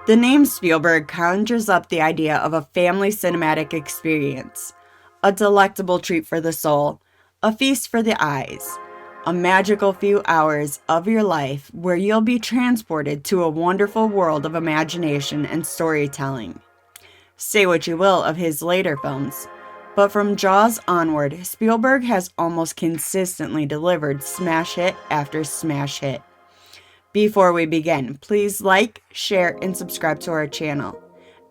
The name Spielberg conjures up the idea of a family cinematic experience, a delectable treat for the soul, a feast for the eyes, a magical few hours of your life where you'll be transported to a wonderful world of imagination and storytelling. Say what you will of his later films, but from Jaws onward, Spielberg has almost consistently delivered smash hit after smash hit. Before we begin, please like, share, and subscribe to our channel.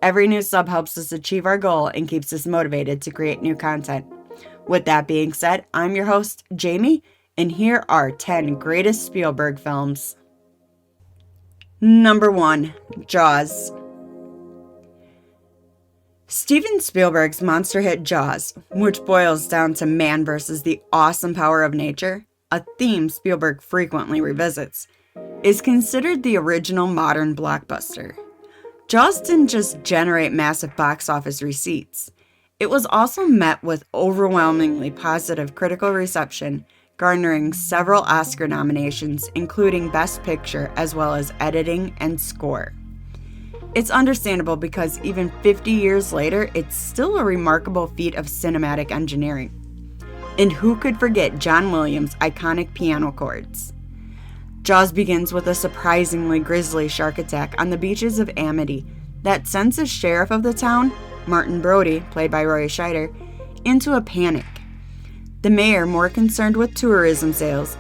Every new sub helps us achieve our goal and keeps us motivated to create new content. With that being said, I'm your host, Jamie, and here are 10 greatest Spielberg films. Number 1. Jaws. Steven Spielberg's monster hit Jaws, which boils down to man versus the awesome power of nature, a theme Spielberg frequently revisits, is considered the original modern blockbuster. Jaws didn't just generate massive box office receipts. It was also met with overwhelmingly positive critical reception, garnering several Oscar nominations, including Best Picture as well as editing and score. It's understandable because even 50 years later, it's still a remarkable feat of cinematic engineering. And who could forget John Williams' iconic piano chords? Jaws begins with a surprisingly grisly shark attack on the beaches of Amity that sends the sheriff of the town, Martin Brody, played by Roy Scheider, into a panic. The mayor, more concerned with tourism sales,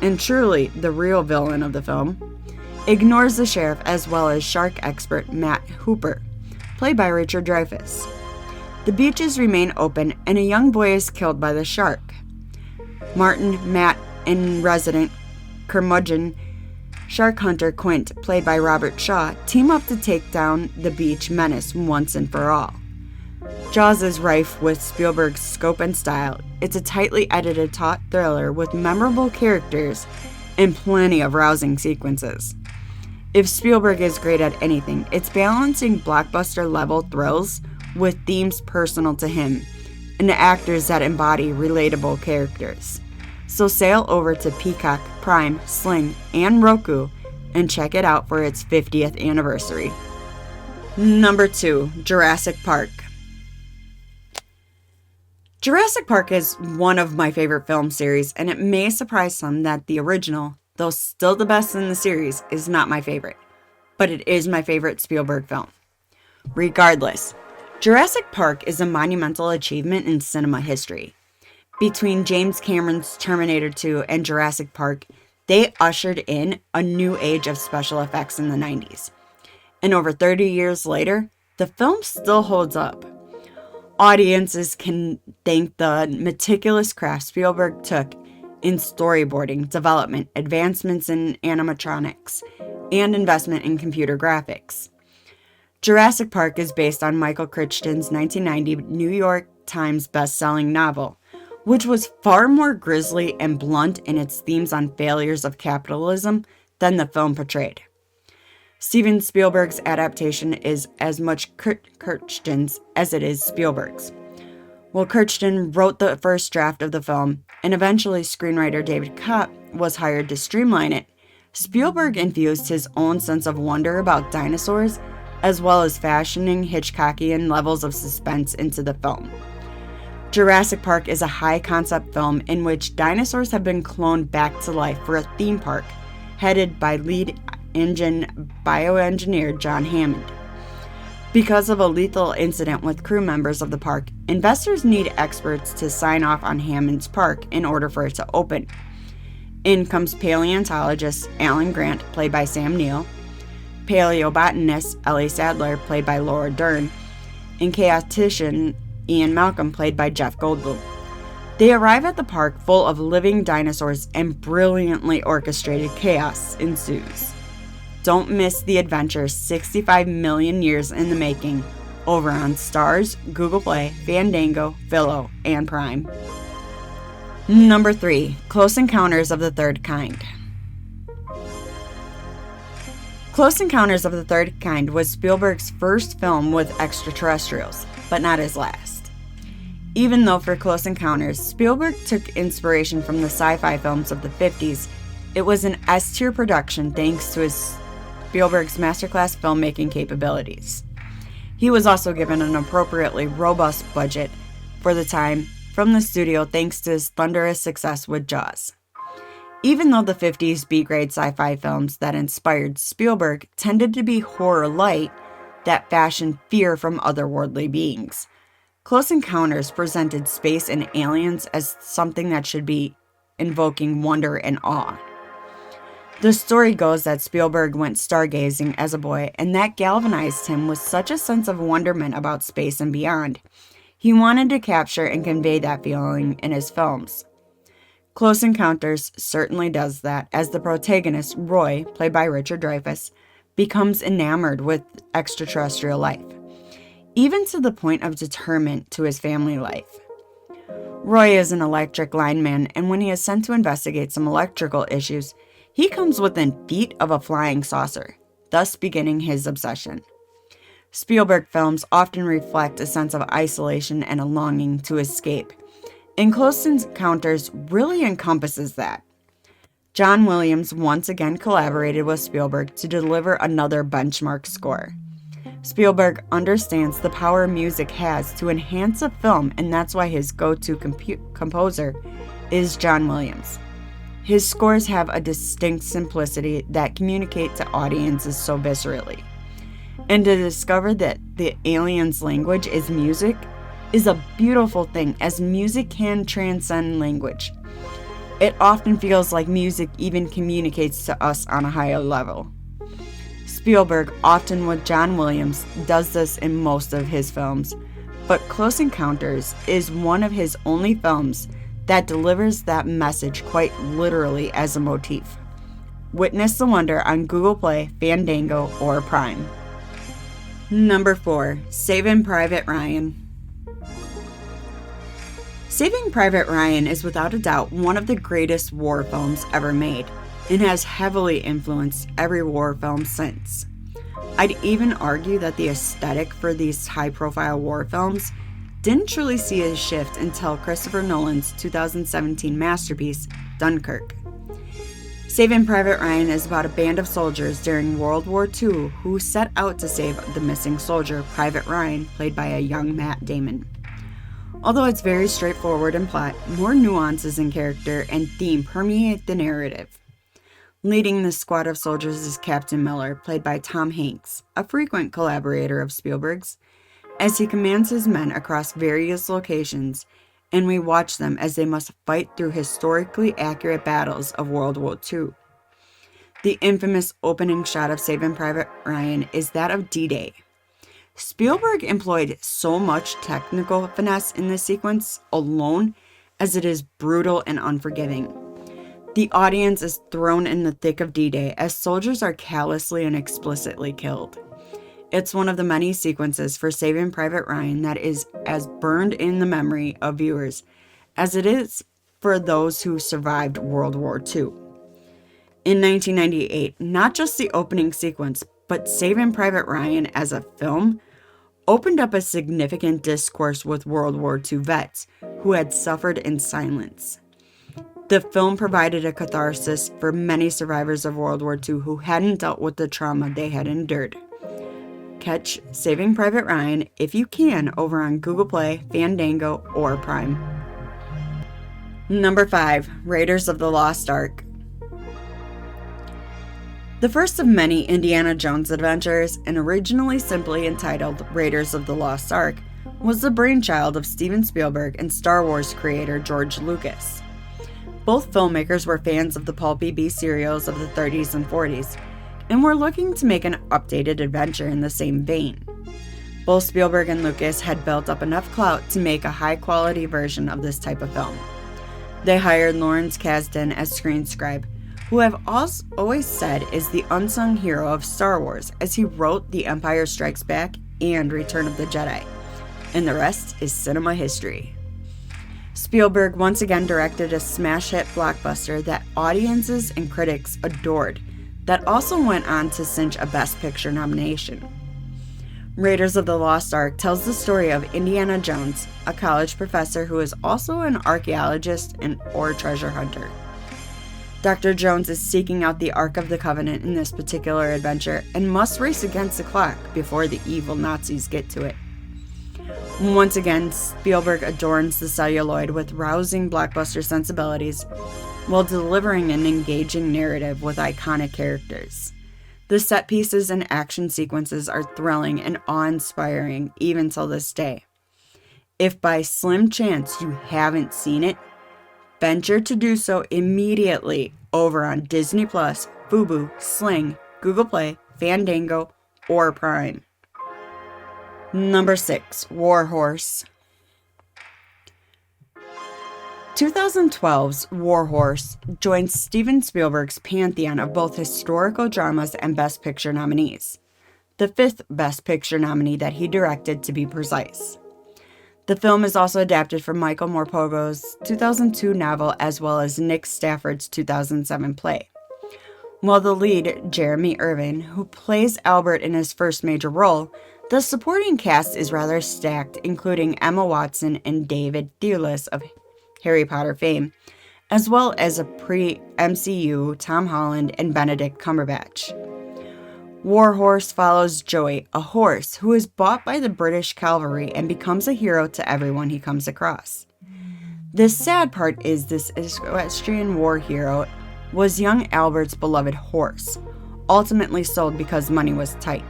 and truly the real villain of the film, ignores the sheriff as well as shark expert Matt Hooper, played by Richard Dreyfuss. The beaches remain open and a young boy is killed by the shark. Martin, Matt, and resident curmudgeon shark hunter Quint, played by Robert Shaw, team up to take down the beach menace once and for all. Jaws is rife with Spielberg's scope and style. It's a tightly edited taut thriller with memorable characters and plenty of rousing sequences. If Spielberg is great at anything, it's balancing blockbuster-level thrills with themes personal to him and actors that embody relatable characters. So sail over to Peacock, Prime, Sling, and Roku and check it out for its 50th anniversary. Number 2. Jurassic Park. Jurassic Park is one of my favorite film series, and it may surprise some that the original, though still the best in the series, is not my favorite. But it is my favorite Spielberg film. Regardless, Jurassic Park is a monumental achievement in cinema history. Between James Cameron's Terminator 2 and Jurassic Park, they ushered in a new age of special effects in the 90s. And over 30 years later, the film still holds up. Audiences can thank the meticulous craft Spielberg took in storyboarding, development, advancements in animatronics, and investment in computer graphics. Jurassic Park is based on Michael Crichton's 1990 New York Times best-selling novel, which was far more grisly and blunt in its themes on failures of capitalism than the film portrayed. Steven Spielberg's adaptation is as much Crichton's as it is Spielberg's. While Crichton wrote the first draft of the film, and eventually screenwriter David Koepp was hired to streamline it, Spielberg infused his own sense of wonder about dinosaurs, as well as fashioning Hitchcockian levels of suspense into the film. Jurassic Park is a high-concept film in which dinosaurs have been cloned back to life for a theme park, headed by lead engine bioengineer John Hammond. Because of a lethal incident with crew members of the park, investors need experts to sign off on Hammond's park in order for it to open. In comes paleontologist Alan Grant, played by Sam Neill, paleobotanist Ellie Sadler, played by Laura Dern, and chaotician Ian Malcolm, played by Jeff Goldblum. They arrive at the park full of living dinosaurs and brilliantly orchestrated chaos ensues. Don't miss the adventure 65 million years in the making over on Starz, Google Play, Fandango, Philo, and Prime. Number 3. Close Encounters of the Third Kind. Close Encounters of the Third Kind was Spielberg's first film with extraterrestrials, but not his last. Even though for Close Encounters, Spielberg took inspiration from the sci-fi films of the 50s, it was an S-tier production thanks to his Spielberg's masterclass filmmaking capabilities. He was also given an appropriately robust budget for the time from the studio thanks to his thunderous success with Jaws. Even though the 50s B-grade sci-fi films that inspired Spielberg tended to be horror light that fashioned fear from otherworldly beings, Close Encounters presented space and aliens as something that should be invoking wonder and awe. The story goes that Spielberg went stargazing as a boy, and that galvanized him with such a sense of wonderment about space and beyond. He wanted to capture and convey that feeling in his films. Close Encounters certainly does that, as the protagonist, Roy, played by Richard Dreyfuss, becomes enamored with extraterrestrial life, even to the point of deterrent to his family life. Roy is an electric lineman, and when he is sent to investigate some electrical issues, he comes within feet of a flying saucer, thus beginning his obsession. Spielberg films often reflect a sense of isolation and a longing to escape, and Close Encounters really encompasses that. John Williams once again collaborated with Spielberg to deliver another benchmark score. Spielberg understands the power music has to enhance a film, and that's why his go-to composer is John Williams. His scores have a distinct simplicity that communicate to audiences so viscerally. And to discover that the alien's language is music is a beautiful thing, as music can transcend language. It often feels like music even communicates to us on a higher level. Spielberg, often with John Williams, does this in most of his films, but Close Encounters is one of his only films that delivers that message quite literally as a motif. Witness the wonder on Google Play, Fandango, or Prime. Number 4. Saving Private Ryan. Saving Private Ryan is without a doubt one of the greatest war films ever made, and has heavily influenced every war film since. I'd even argue that the aesthetic for these high-profile war films didn't truly see a shift until Christopher Nolan's 2017 masterpiece, Dunkirk. Saving Private Ryan is about a band of soldiers during World War II who set out to save the missing soldier, Private Ryan, played by a young Matt Damon. Although it's very straightforward in plot, more nuances in character and theme permeate the narrative. Leading this squad of soldiers is Captain Miller, played by Tom Hanks, a frequent collaborator of Spielberg's, as he commands his men across various locations, and we watch them as they must fight through historically accurate battles of World War II. The infamous opening shot of Saving Private Ryan is that of D-Day. Spielberg employed so much technical finesse in this sequence alone, as it is brutal and unforgiving. The audience is thrown in the thick of D-Day as soldiers are callously and explicitly killed. It's one of the many sequences for Saving Private Ryan that is as burned in the memory of viewers as it is for those who survived World War II. In 1998, not just the opening sequence, but Saving Private Ryan as a film opened up a significant discourse with World War II vets who had suffered in silence. The film provided a catharsis for many survivors of World War II who hadn't dealt with the trauma they had endured. Catch Saving Private Ryan, if you can, over on Google Play, Fandango, or Prime. Number 5. Raiders of the Lost Ark. The first of many Indiana Jones adventures, and originally simply entitled Raiders of the Lost Ark, was the brainchild of Steven Spielberg and Star Wars creator George Lucas. Both filmmakers were fans of the pulpy B serials of the 30s and 40s, and were looking to make an updated adventure in the same vein. Both Spielberg and Lucas had built up enough clout to make a high-quality version of this type of film. They hired Lawrence Kasdan as screen scribe, who I've always said is the unsung hero of Star Wars, as he wrote The Empire Strikes Back and Return of the Jedi, and the rest is cinema history. Spielberg once again directed a smash hit blockbuster that audiences and critics adored, that also went on to cinch a Best Picture nomination. Raiders of the Lost Ark tells the story of Indiana Jones, a college professor who is also an archaeologist or treasure hunter. Dr. Jones is seeking out the Ark of the Covenant in this particular adventure and must race against the clock before the evil Nazis get to it. Once again, Spielberg adorns the celluloid with rousing blockbuster sensibilities while delivering an engaging narrative with iconic characters. The set pieces and action sequences are thrilling and awe-inspiring even till this day. If by slim chance you haven't seen it, venture to do so immediately over on Disney+, Fubo, Sling, Google Play, Fandango, or Prime. Number 6. Warhorse. 2012's Warhorse joins Steven Spielberg's pantheon of both historical dramas and Best Picture nominees, the 5th Best Picture nominee that he directed, to be precise. The film is also adapted from Michael Morpurgo's 2002 novel as well as Nick Stafford's 2007 play. While the lead, Jeremy Irvine, who plays Albert in his first major role, the supporting cast is rather stacked, including Emma Watson and David Thewlis of Harry Potter fame, as well as a pre-MCU Tom Holland and Benedict Cumberbatch. Warhorse follows Joey, a horse who is bought by the British cavalry and becomes a hero to everyone he comes across. The sad part is this equestrian war hero was young Albert's beloved horse, ultimately sold because money was tight.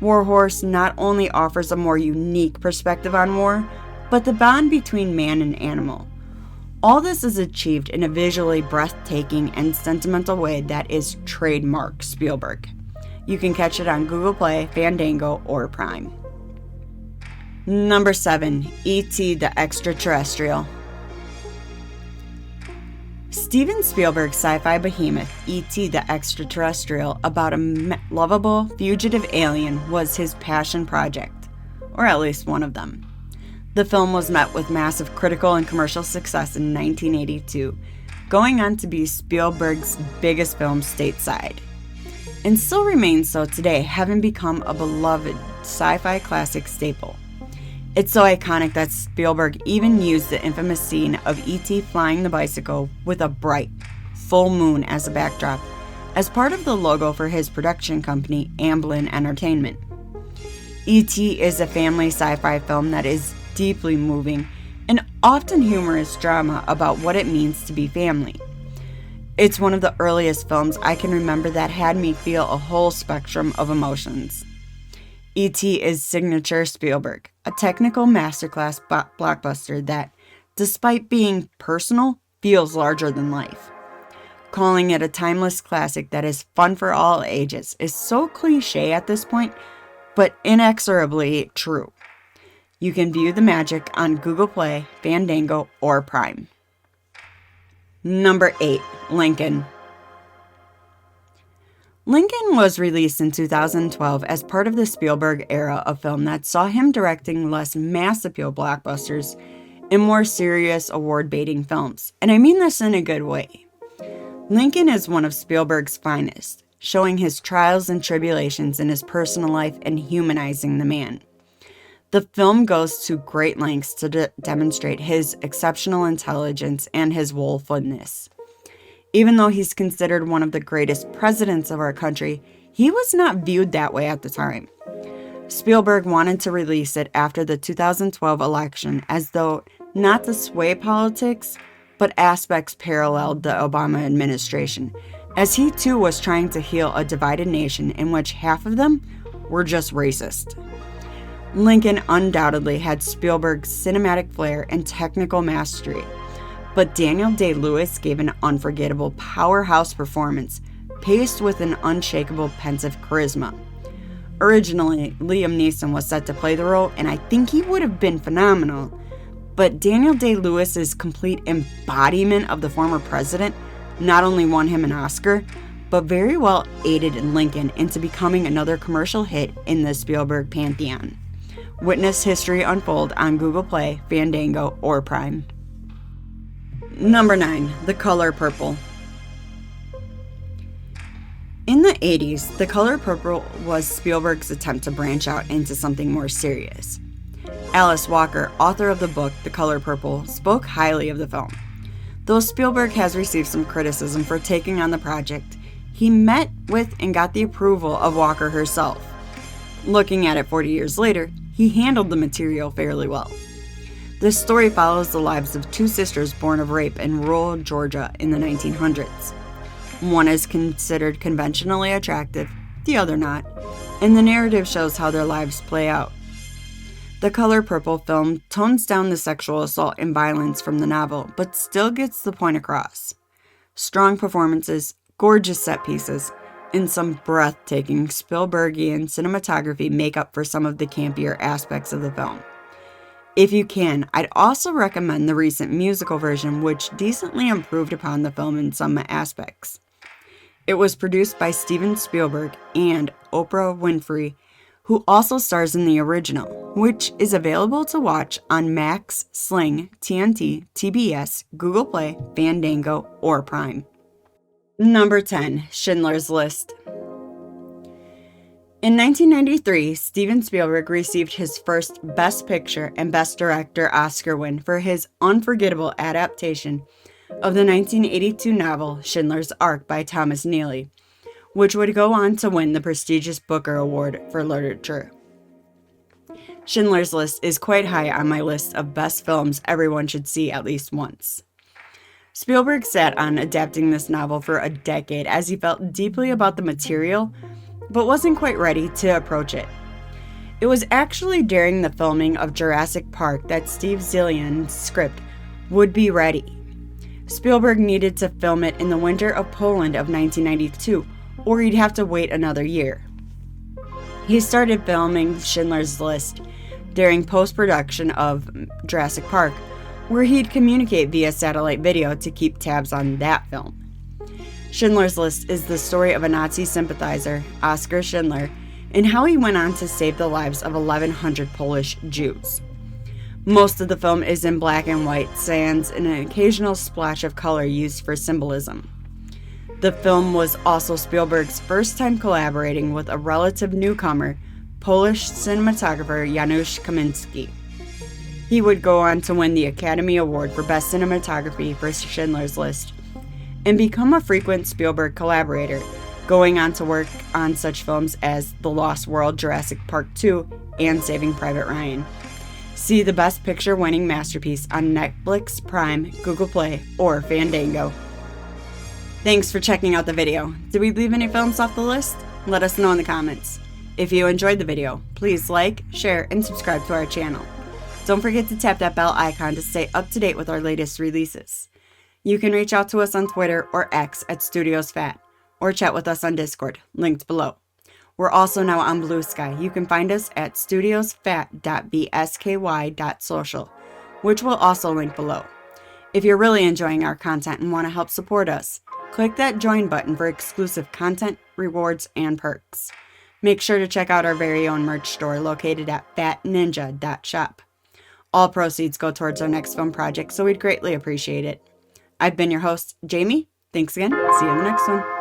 Warhorse not only offers a more unique perspective on war, but the bond between man and animal. All this is achieved in a visually breathtaking and sentimental way that is trademark Spielberg. You can catch it on Google Play, Fandango, or Prime. Number 7. E.T. the Extraterrestrial. Steven Spielberg's sci-fi behemoth, E.T. the Extraterrestrial, about a lovable, fugitive alien, was his passion project, or at least one of them. The film was met with massive critical and commercial success in 1982, going on to be Spielberg's biggest film stateside, and still remains so today, having become a beloved sci-fi classic staple. It's so iconic that Spielberg even used the infamous scene of E.T. flying the bicycle with a bright, full moon as a backdrop, as part of the logo for his production company, Amblin Entertainment. E.T. is a family sci-fi film that is deeply moving and often humorous drama about what it means to be family. It's one of the earliest films I can remember that had me feel a whole spectrum of emotions. E.T. is signature Spielberg, a technical masterclass blockbuster that, despite being personal, feels larger than life. Calling it a timeless classic that is fun for all ages is so cliche at this point, but inexorably true. You can view the magic on Google Play, Fandango, or Prime. Number 8. Lincoln. Lincoln was released in 2012 as part of the Spielberg era of film that saw him directing less mass appeal blockbusters and more serious award-baiting films, and I mean this in a good way. Lincoln is one of Spielberg's finest, showing his trials and tribulations in his personal life and humanizing the man. The film goes to great lengths to demonstrate his exceptional intelligence and his willfulness. Even though he's considered one of the greatest presidents of our country, he was not viewed that way at the time. Spielberg wanted to release it after the 2012 election as though not to sway politics, but aspects paralleled the Obama administration, as he too was trying to heal a divided nation in which half of them were just racist. Lincoln undoubtedly had Spielberg's cinematic flair and technical mastery, but Daniel Day-Lewis gave an unforgettable powerhouse performance, paced with an unshakable pensive charisma. Originally, Liam Neeson was set to play the role, and I think he would have been phenomenal, but Daniel Day-Lewis's complete embodiment of the former president not only won him an Oscar, but very well aided Lincoln into becoming another commercial hit in the Spielberg pantheon. Witness history unfold on Google Play, Fandango, or Prime. Number 9. The Color Purple. In the 80s, The Color Purple was Spielberg's attempt to branch out into something more serious. Alice Walker, author of the book The Color Purple, spoke highly of the film. Though Spielberg has received some criticism for taking on the project, he met with and got the approval of Walker herself. Looking at it 40 years later, he handled the material fairly well. This story follows the lives of two sisters born of rape in rural Georgia in the 1900s. One is considered conventionally attractive, the other not, and the narrative shows how their lives play out. The color purple film tones down the sexual assault and violence from the novel, but still gets the point across. Strong performances, gorgeous set pieces, and some breathtaking Spielbergian cinematography make up for some of the campier aspects of the film. If you can, I'd also recommend the recent musical version, which decently improved upon the film in some aspects. It was produced by Steven Spielberg and Oprah Winfrey, who also stars in the original, which is available to watch on Max, Sling, TNT, TBS, Google Play, Fandango, or Prime. Number 10, Schindler's List. In 1993, Steven Spielberg received his first Best Picture and Best Director Oscar win for his unforgettable adaptation of the 1982 novel Schindler's Ark by Thomas Neely, which would go on to win the prestigious Booker Award for Literature. Schindler's List is quite high on my list of best films everyone should see at least once. Spielberg sat on adapting this novel for a decade as he felt deeply about the material, but wasn't quite ready to approach it. It was actually during the filming of Jurassic Park that Steve Zillion's script would be ready. Spielberg needed to film it in the winter of Poland of 1992, or he'd have to wait another year. He started filming Schindler's List during post-production of Jurassic Park, where he'd communicate via satellite video to keep tabs on that film. Schindler's List is the story of a Nazi sympathizer, Oskar Schindler, and how he went on to save the lives of 1,100 Polish Jews. Most of the film is in black and white, sans an occasional splash of color used for symbolism. The film was also Spielberg's first time collaborating with a relative newcomer, Polish cinematographer Janusz Kaminski. He would go on to win the Academy Award for Best Cinematography for Schindler's List and become a frequent Spielberg collaborator, going on to work on such films as The Lost World, Jurassic Park 2, and Saving Private Ryan. See the Best Picture winning masterpiece on Netflix, Prime, Google Play, or Fandango. Thanks for checking out the video. Did we leave any films off the list? Let us know in the comments. If you enjoyed the video, please like, share, and subscribe to our channel. Don't forget to tap that bell icon to stay up to date with our latest releases. You can reach out to us on Twitter or X at StudiosFat, or chat with us on Discord, linked below. We're also now on Blue Sky. You can find us at studiosfat.bsky.social, which will also link below. If you're really enjoying our content and want to help support us, click that join button for exclusive content, rewards, and perks. Make sure to check out our very own merch store located at fatninja.shop. All proceeds go towards our next film project, so we'd greatly appreciate it. I've been your host, Jamie. Thanks again. See you in the next one.